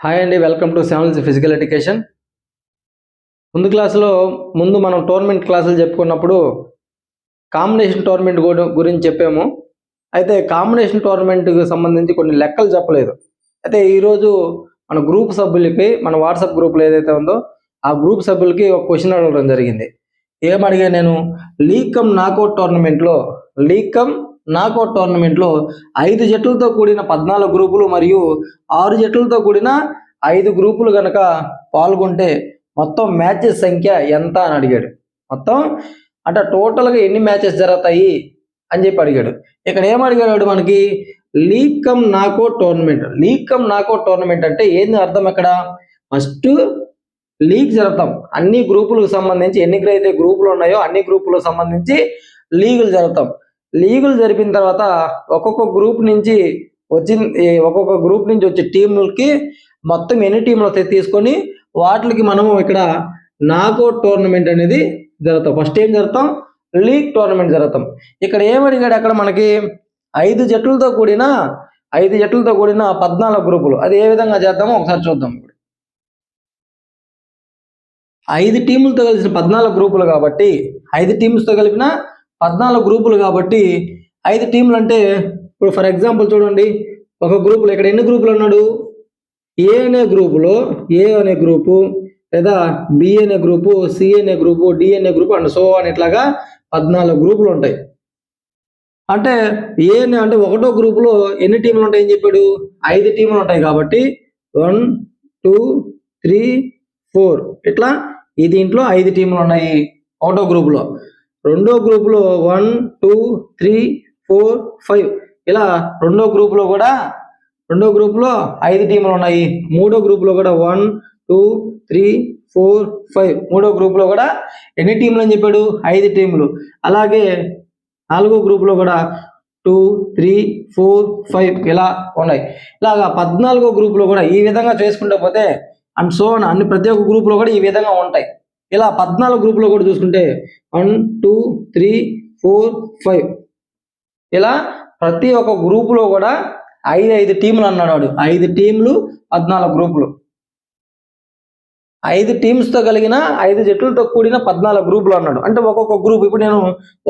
Hi అండి, welcome to sevens physical education. ముందు క్లాసులో మనం టోర్నమెంట్ క్లాసులు చెప్పుకున్నప్పుడు కాంబినేషన్ టోర్నమెంట్ గురించి చెప్పాము. అయితే కాంబినేషన్ టోర్నమెంట్కి సంబంధించి కొన్ని లెక్కలు చెప్పలేదు. అయితే ఈరోజు మన గ్రూప్ సభ్యులకి, మన వాట్సాప్ గ్రూప్లో ఏదైతే ఉందో ఆ గ్రూప్ సభ్యులకి ఒక క్వశ్చన్ అడగడం జరిగింది. ఏమడిగా నేను లీగ్ కమ్ నాకౌట్ టోర్నమెంట్లో 5 జట్లతో కూడిన 14 గ్రూపులు మరియు 6 జట్లతో కూడిన 5 గ్రూపులు కనుక పాల్గొంటే మొత్తం మ్యాచెస్ సంఖ్య ఎంత అని అడిగాడు. మొత్తం అంటే టోటల్గా ఎన్ని మ్యాచెస్ జరుగుతాయి అని చెప్పి అడిగాడు. ఇక్కడ ఏమడిగాడు మనకి, లీగ్ కమ్ నాకౌట్ టోర్నమెంట్ అంటే ఏంది అర్థం? ఇక్కడ ఫస్ట్ లీగ్ జరుగుతాం, అన్ని గ్రూపులకు సంబంధించి ఎన్నికలైతే గ్రూపులు ఉన్నాయో అన్ని గ్రూపులకు సంబంధించి లీగులు జరుగుతాం. లీగులు జరిపిన తర్వాత ఒక్కొక్క గ్రూప్ నుంచి వచ్చే టీములకి మొత్తం ఎన్ని టీంలు వస్తాయి తీసుకొని వాటికి మనము ఇక్కడ నాకౌట్ టోర్నమెంట్ అనేది జరుగుతాం. ఫస్ట్ ఏం జరుగుతాం, లీగ్ టోర్నమెంట్ జరుగుతాం. ఇక్కడ ఏమడిగాడు, అక్కడ మనకి 5 జట్లతో కూడిన 14 గ్రూపులు. అది ఏ విధంగా చేద్దామో ఒకసారి చూద్దాం. 5 టీములతో కలిసిన 14 గ్రూపులు కాబట్టి 5 టీమ్స్తో కలిపిన 14 గ్రూపులు కాబట్టి 5 టీంలు అంటే ఇప్పుడు ఫర్ ఎగ్జాంపుల్ చూడండి, ఒక గ్రూపులో ఇక్కడ ఎన్ని గ్రూపులు అన్నాడు, ఏ అనే గ్రూపు లేదా బి అనే గ్రూపు, సి అనే గ్రూపు, డి అనే గ్రూపు అండ్ సో అని ఇట్లాగా 14 గ్రూపులు ఉంటాయి. అంటే అంటే ఒకటో గ్రూపులో ఎన్ని టీంలు ఉంటాయని చెప్పాడు, 5 టీంలు ఉంటాయి కాబట్టి 1 2 3 4 ఇట్లా ఈ దీంట్లో 5 టీంలు ఉన్నాయి ఒకటో గ్రూపులో. రెండో గ్రూపులో 1 2 3 4 5 ఇలా రెండో గ్రూపులో 5 టీంలు ఉన్నాయి. మూడో గ్రూపులో కూడా 1 2 3 4 5 మూడో గ్రూపులో కూడా ఎన్ని టీంలు అని చెప్పాడు, 5 టీంలు. అలాగే నాలుగో గ్రూపులో కూడా 2 3 4 5 ఇలా ఉన్నాయి. ఇలాగా 14 గ్రూపులో కూడా ఈ విధంగా చేసుకుంటూ పోతే అండ్ సో అన్ని ప్రతి ఒక్క గ్రూపులో కూడా ఈ విధంగా ఉంటాయి. ఇలా 14 గ్రూపులో కూడా చూసుకుంటే 1 2 3 4 5 ఇలా ప్రతి ఒక్క గ్రూపులో కూడా 5 టీంలు అన్నాడు. 5 టీంలు 14 గ్రూపులు. 5 టీమ్స్తో కలిగిన 5 జట్లతో కూడిన 14 గ్రూపులు అన్నాడు. అంటే ఒక్కొక్క గ్రూప్, ఇప్పుడు నేను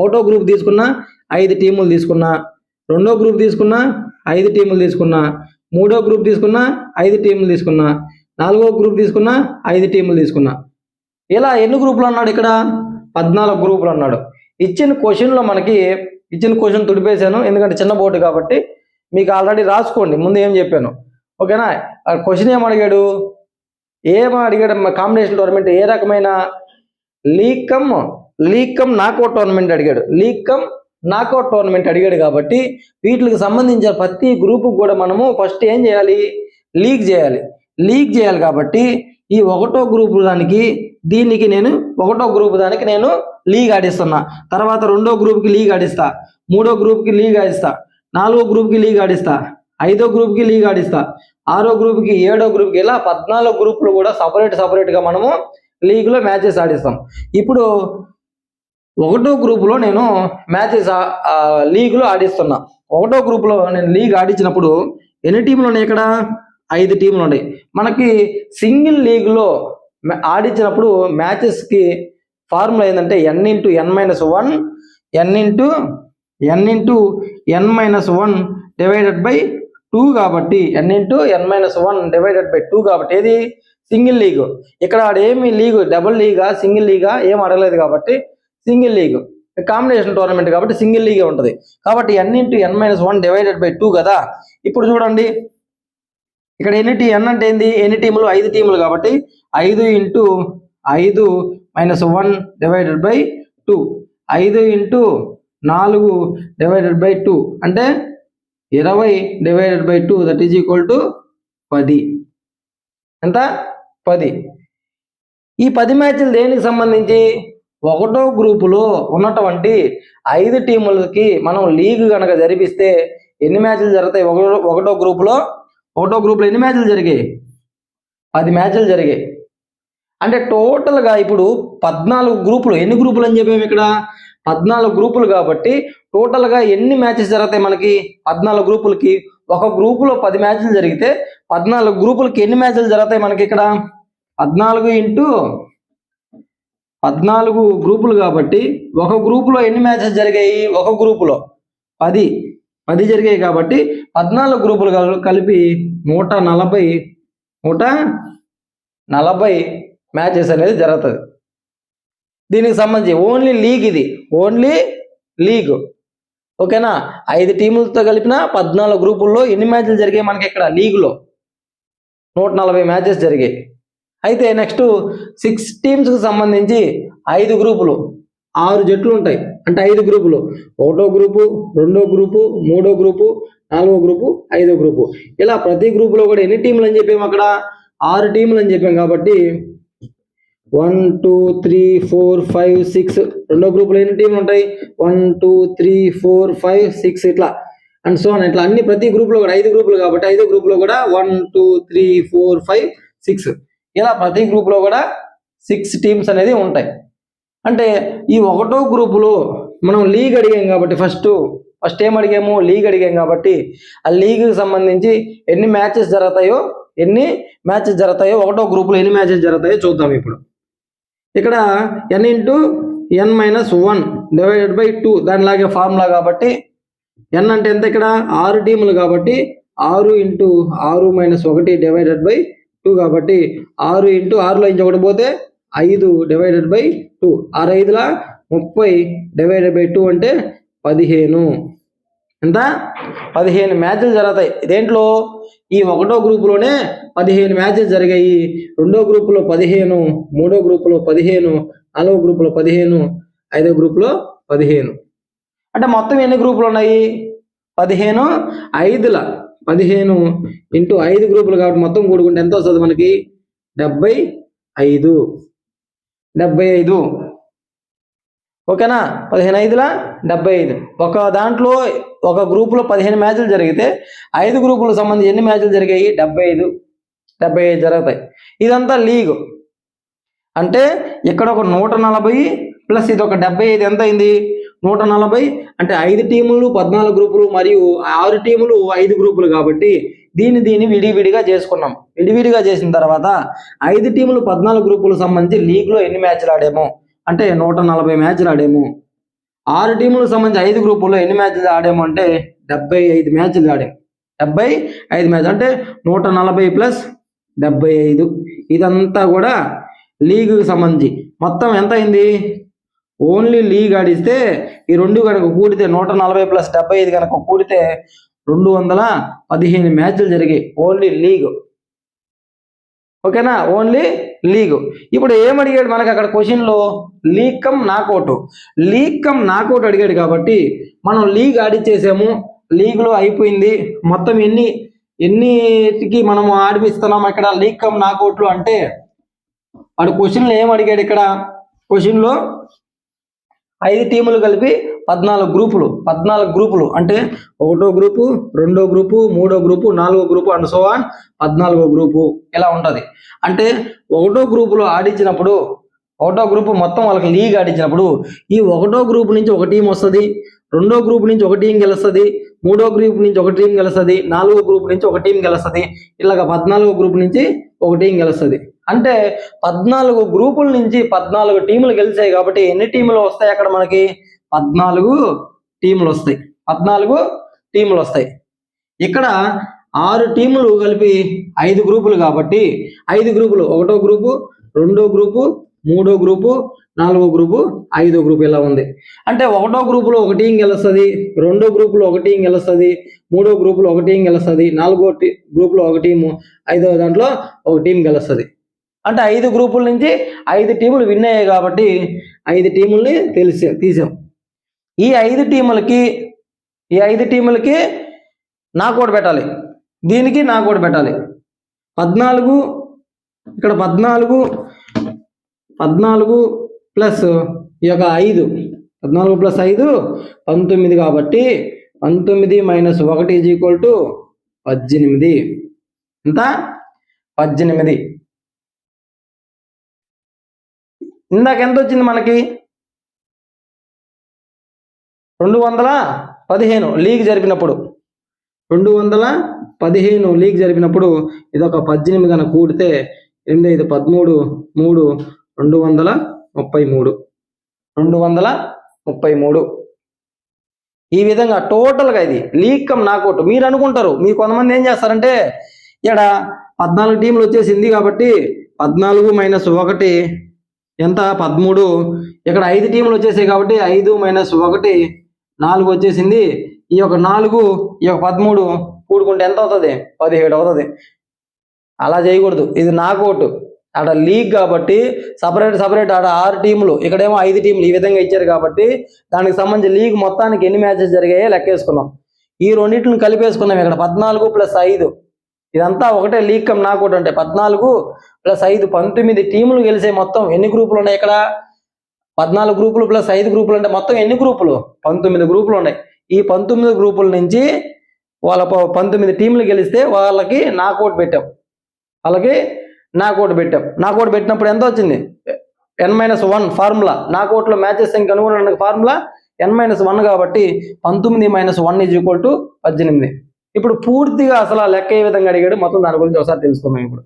ఒకటో గ్రూప్ తీసుకున్నా 5 టీములు తీసుకున్నా, రెండో గ్రూప్ తీసుకున్నా 5 టీములు తీసుకున్నా, మూడో గ్రూప్ తీసుకున్నా 5 టీములు తీసుకున్నా, నాలుగో గ్రూప్ తీసుకున్నా 5 టీములు తీసుకున్నా. ఇలా ఎన్ని గ్రూపులు అన్నాడు, ఇక్కడ 14 గ్రూపులు అన్నాడు. ఇచ్చిన క్వశ్చన్ తుడిపేశాను, ఎందుకంటే చిన్న బోర్డు కాబట్టి మీకు ఆల్రెడీ రాసుకోండి ముందు ఏం చెప్పాను, ఓకేనా. క్వశ్చన్ ఏమడిగాడు కాంబినేషన్ టోర్నమెంట్ ఏ రకమైన లీగ్ కమ్ నాకౌట్ టోర్నమెంట్ అడిగాడు. లీగ్ కమ్ నాకౌట్ టోర్నమెంట్ అడిగాడు కాబట్టి వీటికి సంబంధించిన ప్రతి గ్రూపు కూడా మనము ఫస్ట్ ఏం చేయాలి, లీగ్ చేయాలి కాబట్టి ఈ ఒకటో గ్రూపు దానికి నేను లీగ్ ఆడిస్తున్నా. తర్వాత రెండో గ్రూప్కి లీగ్ ఆడిస్తా, మూడో గ్రూప్కి లీగ్ ఆడిస్తా, నాలుగో గ్రూప్కి లీగ్ ఆడిస్తా, ఐదో గ్రూప్కి లీగ్ ఆడిస్తా, ఆరో గ్రూప్కి, ఏడో గ్రూప్కి ఇలా 14 గ్రూపులు కూడా సపరేట్గా మనము లీగ్లో మ్యాచెస్ ఆడిస్తాం. ఇప్పుడు ఒకటో గ్రూపులో నేను లీగ్లో ఆడిస్తున్నా. ఒకటో గ్రూపులో నేను లీగ్ ఆడించినప్పుడు ఎన్ని టీంలు ఉన్నాయి, ఇక్కడ 5 టీంలు ఉన్నాయి. మనకి సింగిల్ లీగ్లో ఆడించినప్పుడు మ్యాచెస్కి ఫార్ములా ఏంటంటే n×n-1 n×n-1/2 కాబట్టి n×n-1/2 కాబట్టి ఏది సింగిల్ లీగ్. ఇక్కడ ఏమి league, double Liiga single Liiga ఏం అడగలేదు కాబట్టి సింగిల్ లీగ్. కాంబినేషన్ టోర్నమెంట్ కాబట్టి సింగిల్ లీగే ఉంటుంది. కాబట్టి n×n-1/2 కదా. ఇప్పుడు చూడండి, ఇక్కడ n అంటే ఏంది, ఎన్ని టీములు, 5 టీములు కాబట్టి 5×5 -1/2 5×4/2 అంటే 20/2 దట్ ఈజ్ ఈక్వల్ టు 10. ఎంత, 10. ఈ 10 మ్యాచ్లు దేనికి సంబంధించి, ఒకటో గ్రూపులో ఉన్నటువంటి 5 టీములకి మనం లీగ్ కనుక జరిపిస్తే ఎన్ని మ్యాచ్లు జరుగుతాయి, ఒకటో గ్రూపులో ఎన్ని మ్యాచ్లు జరిగాయి, 10 మ్యాచ్లు జరిగాయి. అంటే టోటల్గా ఇప్పుడు 14 గ్రూపులు, ఎన్ని గ్రూపులు అని చెప్పాము ఇక్కడ, 14 గ్రూపులు కాబట్టి టోటల్గా ఎన్ని మ్యాచెస్ జరుగుతాయి మనకి, 14 గ్రూపులకి ఒక గ్రూపులో 10 మ్యాచ్లు జరిగితే 14 గ్రూపులకి ఎన్ని మ్యాచ్లు జరుగుతాయి మనకి ఇక్కడ? 14 ఇంటూ 14 గ్రూపులు కాబట్టి ఒక గ్రూపులో ఎన్ని మ్యాచెస్ జరిగాయి? ఒక గ్రూపులో 10 జరిగాయి కాబట్టి 14 గ్రూపులు కలిపి 140 మ్యాచెస్ అనేది జరుగుతుంది. దీనికి సంబంధించి ఓన్లీ లీగ్, ఇది ఓన్లీ లీగ్. ఓకేనా? 5 టీములతో కలిపిన 14 గ్రూపుల్లో ఎన్ని మ్యాచ్లు జరిగాయి మనకి ఇక్కడ లీగ్లో? 140 మ్యాచెస్ జరిగాయి. అయితే నెక్స్ట్ 6 టీమ్స్కి సంబంధించి 5 గ్రూపులు, 6 జట్లు ఉంటాయి. అంటే 5 గ్రూపులు, 1వ గ్రూపు, 2వ గ్రూపు, 3వ గ్రూపు, 4వ గ్రూపు, 5వ గ్రూపు. ఇలా ప్రతి గ్రూపులో కూడా ఎన్ని టీంలు అని చెప్పాము? అక్కడ 6 టీంలు అని చెప్పాం కాబట్టి 1 2 3 4 5 6. 2వ గ్రూపులో ఎన్ని టీంలు ఉంటాయి? 1 2 3 4 5 6 ఇట్లా అండ్ సో ఇట్లా అన్ని ప్రతి గ్రూప్లో కూడా 5 గ్రూపులు కాబట్టి 5వ గ్రూప్లో కూడా 1 2 3 4 5 6 ఇలా ప్రతి గ్రూప్లో కూడా 6 టీమ్స్ అనేది ఉంటాయి. అంటే ఈ 1వ గ్రూపులో మనం లీగ్ అడిగాం కాబట్టి ఫస్ట్ ఏం అడిగాము? లీగ్ అడిగాం కాబట్టి ఆ లీగ్కి సంబంధించి ఎన్ని మ్యాచెస్ జరుగుతాయో 1వ గ్రూపులో ఎన్ని మ్యాచెస్ జరుగుతాయో చూద్దాం. ఇప్పుడు ఇక్కడ n/n-1 డివైడెడ్ బై 2 దానిలాగే ఫార్ములా కాబట్టి n అంటే ఎంత? ఇక్కడ 6 టీములు కాబట్టి 6 × 6 - 1 డివైడెడ్ బై 2 కాబట్టి 6 × 6లో నుంచి 1 పోతే 5 డివైడెడ్ బై 2. 6 5ల 30 డివైడెడ్ బై 2 అంటే 15. ఎంత? 15 మ్యాచ్లు జరుగుతాయి. దేంట్లో? ఈ 1వ గ్రూపులోనే 15 మ్యాచెస్ జరిగాయి. 2వ గ్రూపులో 15, 3వ గ్రూపులో 15, 4వ గ్రూపులో 15, 5వ గ్రూపులో 15. అంటే మొత్తం ఎన్ని గ్రూపులు ఉన్నాయి? 15. 5ల 15 ఇంటూ 5 గ్రూపులు కాబట్టి మొత్తం కూడుకుంటే ఎంత వస్తుంది మనకి? 75. ఓకేనా? 15 5ల 75. ఒక దాంట్లో ఒక గ్రూపులో 15 మ్యాచ్లు జరిగితే 5 గ్రూపులకు సంబంధించి ఎన్ని మ్యాచ్లు జరిగాయి? 75 జరుగుతాయి. ఇదంతా లీగ్. అంటే ఇక్కడ ఒక 140 ప్లస్ ఇది ఒక 75 ఎంత అయింది? 140. అంటే 5 టీములు 14 గ్రూపులు మరియు 6 టీములు 5 గ్రూపులు కాబట్టి దీన్ని విడివిడిగా చేసుకున్నాం. విడివిడిగా చేసిన తర్వాత 5 టీములు 14 గ్రూపులకు సంబంధించి లీగ్లో ఎన్ని మ్యాచ్లు ఆడాము అంటే 140 మ్యాచ్లు ఆడాము. 6 టీములకు సంబంధించి 5 గ్రూపుల్లో ఎన్ని మ్యాచ్లు ఆడాము అంటే 75 మ్యాచ్లు ఆడాము. 75 మ్యాచ్ అంటే 140 ప్లస్ 75. ఇదంతా కూడా లీగ్కి సంబంధించి మొత్తం ఎంత అయింది? ఓన్లీ లీగ్ ఆడిస్తే ఈ రెండు కనుక కూడితే 140 ప్లస్ 75 కనుక కూడితే 215 మ్యాచ్లు జరిగాయి. Only league. ఓకేనా? Only league. ఇప్పుడు ఏమడిగాడు మనకి అక్కడ క్వశ్చన్లో? లీగ్ కమ్ నాకౌట్ అడిగాడు కాబట్టి మనం లీగ్ ఆడిచ్చేసాము. లీగ్లో అయిపోయింది. మొత్తం ఎన్నిటికి మనం ఆడిపిస్తున్నాం ఇక్కడ లీగ్ కమ్ నాకౌట్లు అంటే వాడు క్వశ్చన్లో ఏం అడిగాడు? ఇక్కడ క్వశ్చన్లో 5 టీములు కలిపి 14 గ్రూపులు అంటే 1వ గ్రూపు, 2వ గ్రూపు, 3వ గ్రూపు, 4వ గ్రూపు అండ్ సో ఆన్ 14వ గ్రూపు ఇలా ఉంటుంది. అంటే 1వ గ్రూపులో ఆడించినప్పుడు 1వ గ్రూపు మొత్తం వాళ్ళకి లీగ్ ఆడించినప్పుడు ఈ 1వ గ్రూపు నుంచి ఒక టీం వస్తుంది, 2వ గ్రూపు నుంచి ఒక టీం గెలుస్తుంది, 3వ గ్రూపు నుంచి ఒక టీం గెలుస్తుంది, 4వ గ్రూపు నుంచి ఒక టీం గెలుస్తుంది, ఇలాగ 14వ గ్రూపు నుంచి ఒక టీం గెలుస్తుంది. అంటే 14 గ్రూపుల నుంచి 14 టీములు గెలిచాయి కాబట్టి ఎన్ని టీములు వస్తాయి అక్కడ మనకి? 14 టీములు వస్తాయి. 14 టీములు వస్తాయి. ఇక్కడ 6 టీములు కలిపి 5 గ్రూపులు కాబట్టి 5 గ్రూపులు 1వ గ్రూపు, 2వ గ్రూపు, 3వ గ్రూపు, 4వ గ్రూపు, 5వ గ్రూపు ఇలా ఉంది. అంటే 1వ గ్రూపులో ఒక టీం గెలుస్తుంది, 2వ గ్రూపులో ఒక టీం గెలుస్తుంది, 3వ గ్రూపులో ఒక టీం గెలుస్తుంది, 4వ గ్రూపులో ఒక టీము, 5వ దాంట్లో ఒక టీం గెలుస్తుంది. అంటే 5 గ్రూపుల నుంచి 5 టీములు విన్ అయ్యాయి కాబట్టి 5 టీముల్ని తీసాం. ఈ 5 టీములకి నాకౌట్ పెట్టాలి. దీనికి నాకౌట్ పెట్టాలి. 14 ఇక్కడ 14 ప్లస్ ఈ యొక్క 5 14 ప్లస్ 5 19 కాబట్టి 19 - 1 = 18. ఎంత? 18. ఇందాక ఎంత వచ్చింది మనకి? 215 లీగ్ జరిపినప్పుడు 215 లీగ్ జరిపినప్పుడు ఇదొక 18 కనుక కూడితే 8 5 13 3 233 233. ఈ విధంగా టోటల్గా ఇది లీగ్ కమ్ నాకౌట్. మీరు అనుకుంటారు, మీరు కొంతమంది ఏం చేస్తారంటే ఇక్కడ 14 టీంలు వచ్చేసింది కాబట్టి 14 - 1 ఎంత 13. ఇక్కడ 5 టీంలు వచ్చేసాయి కాబట్టి 5 - 1 4 వచ్చేసింది. ఈ యొక్క 4 ఈ యొక్క 13 కూడుకుంటే ఎంత అవుతుంది? 17 అవుతుంది. అలా చేయకూడదు, ఇది నాకౌట్. ఆడ లీగ్ కాబట్టి సపరేట్ ఆడ 6 టీములు, ఇక్కడేమో 5 టీములు, ఈ విధంగా ఇచ్చారు కాబట్టి దానికి సంబంధించి లీగ్ మొత్తానికి ఎన్ని మ్యాచెస్ జరిగాయో లెక్కేసుకున్నాం. ఈ రెండింటిని కలిపేసుకున్నాం. ఇక్కడ 14 + 5 ఇదంతా ఒకటే లీగ్ కమ్ నాకౌట్. అంటే 14 + 5 19 టీములు గెలిచే. మొత్తం ఎన్ని గ్రూపులు ఉన్నాయి ఇక్కడ? 14 గ్రూపులు + 5 గ్రూపులు అంటే మొత్తం ఎన్ని గ్రూపులు? 19 గ్రూపులు ఉన్నాయి. ఈ 19 గ్రూపుల నుంచి వాళ్ళ 19 టీంలు గెలిస్తే వాళ్ళకి నాకౌట్ పెట్టాం. నాకౌట్ పెట్టినప్పుడు ఎంత వచ్చింది? n-1 formula. నాకౌట్లో మ్యాచెస్ సంఖ్య కనుగొనడానికి ఫార్ములా n-1 కాబట్టి 19 - 1 = 18. ఇప్పుడు పూర్తిగా అసలు ఆ లెక్క ఏ విధంగా అడిగాడు మొత్తం దాని గురించి ఒకసారి తెలుసుకుందాం. ఇప్పుడు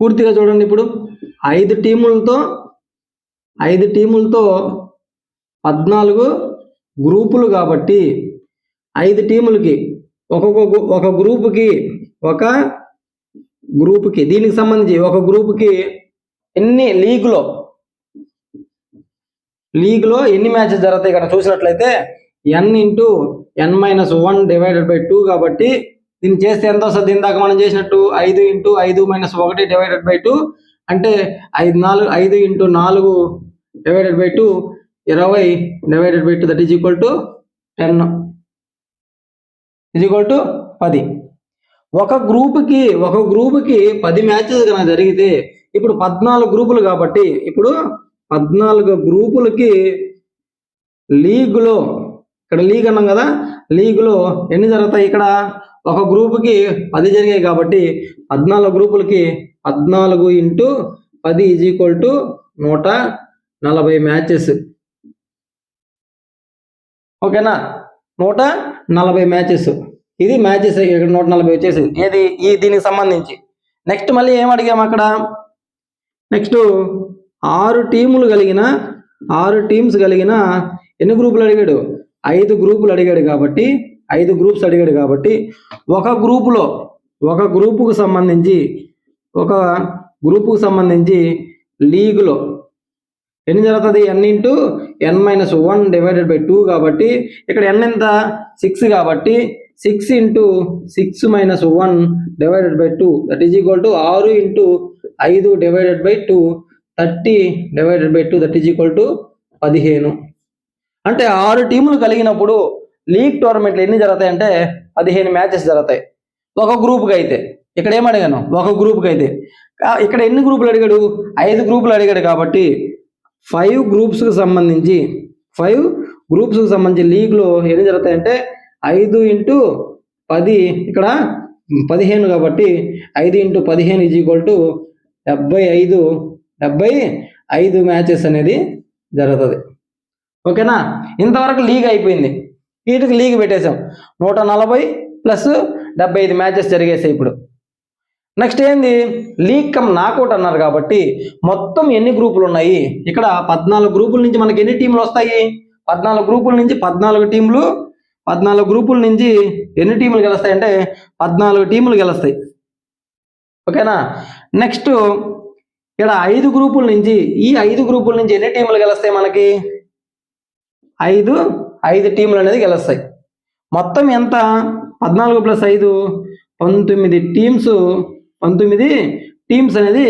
పూర్తిగా చూడండి. ఇప్పుడు 5 టీములతో 14 గ్రూపులు కాబట్టి 5 టీములకి ఒక గ్రూపుకి దీనికి సంబంధించి ఒక గ్రూపుకి ఎన్ని లీగ్లో ఎన్ని మ్యాచెస్ జరుగుతాయి ఇక్కడ చూసినట్లయితే n/n-1 / 2 కాబట్టి దీన్ని చేస్తే ఎంత వస్తుంది? ఇందాక మనం చేసినట్టు 5 × 5 - 1 / 2 అంటే 5 × 4 / 2 20 / 2 దట్ ఈజ్ ఈక్వల్ టు 10 10. ఒక గ్రూపుకి 10 మ్యాచెస్ కనుక జరిగితే ఇప్పుడు 14 గ్రూపులు కాబట్టి ఇప్పుడు 14 గ్రూపులకి లీగ్లో, ఇక్కడ లీగ్ అన్నాం కదా, లీగ్లో ఎన్ని జరుగుతాయి? ఇక్కడ ఒక గ్రూపుకి 10 జరిగాయి కాబట్టి 14 గ్రూపులకి 14 × 10 = 140 మ్యాచెస్. ఓకేనా? 140 మ్యాచెస్. ఇది మ్యాచెస్ ఇక్కడ 140 వచ్చేసి ఏది ఈ దీనికి సంబంధించి. నెక్స్ట్ మళ్ళీ ఏం అడిగాము అక్కడ? నెక్స్ట్ 6 టీమ్స్ కలిగిన ఎన్ని గ్రూపులు అడిగాడు? 5 గ్రూపులు అడిగాడు కాబట్టి 5 గ్రూప్స్ అడిగాడు కాబట్టి ఒక గ్రూపుకు సంబంధించి లీగ్లో ఎన్ని జరుగుతుంది? n/n-1 / 2 కాబట్టి ఇక్కడ n ఎంత? 6 కాబట్టి 6 × 6 - 1 / 2 that is equal to 6 × 5 / 2 30 / 2 that is equal to 15. అంటే 6 టీములు కలిగినప్పుడు లీగ్ టోర్నమెంట్లు ఎన్ని జరుగుతాయంటే 15 మ్యాచెస్ జరుగుతాయి ఒక గ్రూప్కి అయితే. ఇక్కడ ఏమడిగాను? ఒక గ్రూప్కి అయితే. ఇక్కడ ఎన్ని గ్రూపులు అడిగాడు? 5 గ్రూపులు అడిగాడు కాబట్టి 5 గ్రూప్స్కి సంబంధించి లీగ్లో ఎన్ని జరుగుతాయంటే 5 × 10 ఇక్కడ 15 కాబట్టి 5 × 15 = 75 మ్యాచెస్ అనేది జరుగుతుంది. ఓకేనా? ఇంతవరకు లీగ్ అయిపోయింది. వీటికి లీగ్ పెట్టేసాం. 140 + 75 మ్యాచెస్ జరిగేసాయి. ఇప్పుడు నెక్స్ట్ ఏంది? లీగ్ కమ్ నాకౌట్ అన్నారు కాబట్టి మొత్తం ఎన్ని గ్రూపులు ఉన్నాయి? ఇక్కడ 14 గ్రూపుల నుంచి మనకి ఎన్ని టీంలు వస్తాయి? 14 గ్రూపుల నుంచి 14 టీంలు. 14 గ్రూపుల నుంచి ఎన్ని టీంలు గెలుస్తాయి అంటే 14 టీంలు గెలుస్తాయి. ఓకేనా? నెక్స్ట్ ఇక్కడ 5 గ్రూపుల నుంచి ఎన్ని టీంలు గెలుస్తాయి? మనకి 5 టీంలు అనేది గెలుస్తాయి. మొత్తం ఎంత? 14 + 5 19 టీమ్స్. 19 టీమ్స్ అనేది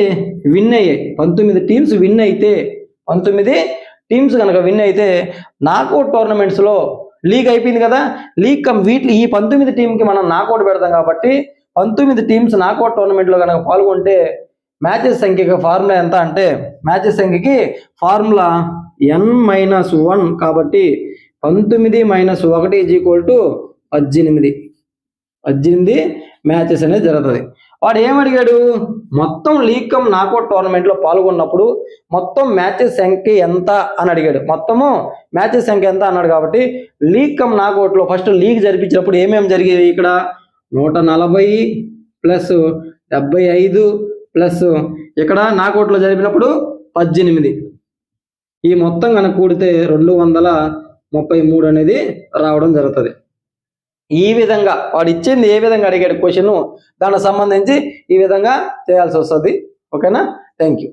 విన్ అయ్యాయి. 19 టీమ్స్ విన్ అయితే 19 టీమ్స్ కనుక విన్ అయితే నాకౌట్ టోర్నమెంట్స్లో లీగ్ అయిపోయింది కదా, లీగ్ కమ్ ఈ 19 టీంకి మనం నాకౌట్ పెడతాం కాబట్టి 19 టీమ్స్ నాకౌట్ టోర్నమెంట్లో కనుక పాల్గొంటే మ్యాచెస్ సంఖ్యకి ఫార్ములా ఎంత అంటే మ్యాచెస్ సంఖ్యకి ఫార్ములా n-1 కాబట్టి 19 - 1 = 18. 18 మ్యాచెస్ అనేది జరుగుతుంది. వాడు ఏమడిగాడు, మొత్తం లీగ్ కమ్ నాకౌట్ టోర్నమెంట్లో పాల్గొన్నప్పుడు మొత్తం మ్యాచెస్ సంఖ్య ఎంత అని అడిగాడు. మొత్తము మ్యాచెస్ సంఖ్య ఎంత అన్నాడు. కాబట్టి లీగ్ కమ్ నాకౌట్లో ఫస్ట్ లీగ్ జరిపించినప్పుడు ఏమేమి జరిగేవి, ఇక్కడ 140 ప్లస్ 75 ప్లస్ ఇక్కడ నాకౌట్లో జరిపినప్పుడు 18, ఈ మొత్తం కనుక కూడితే 233 అనేది రావడం జరుగుతుంది. ఈ విధంగా వాడు ఇచ్చింది ఏ విధంగా అడిగాడు క్వశ్చన్, దానికి సంబంధించి ఈ విధంగా చేయాల్సి వస్తుంది. ఓకేనా, థ్యాంక్ యూ.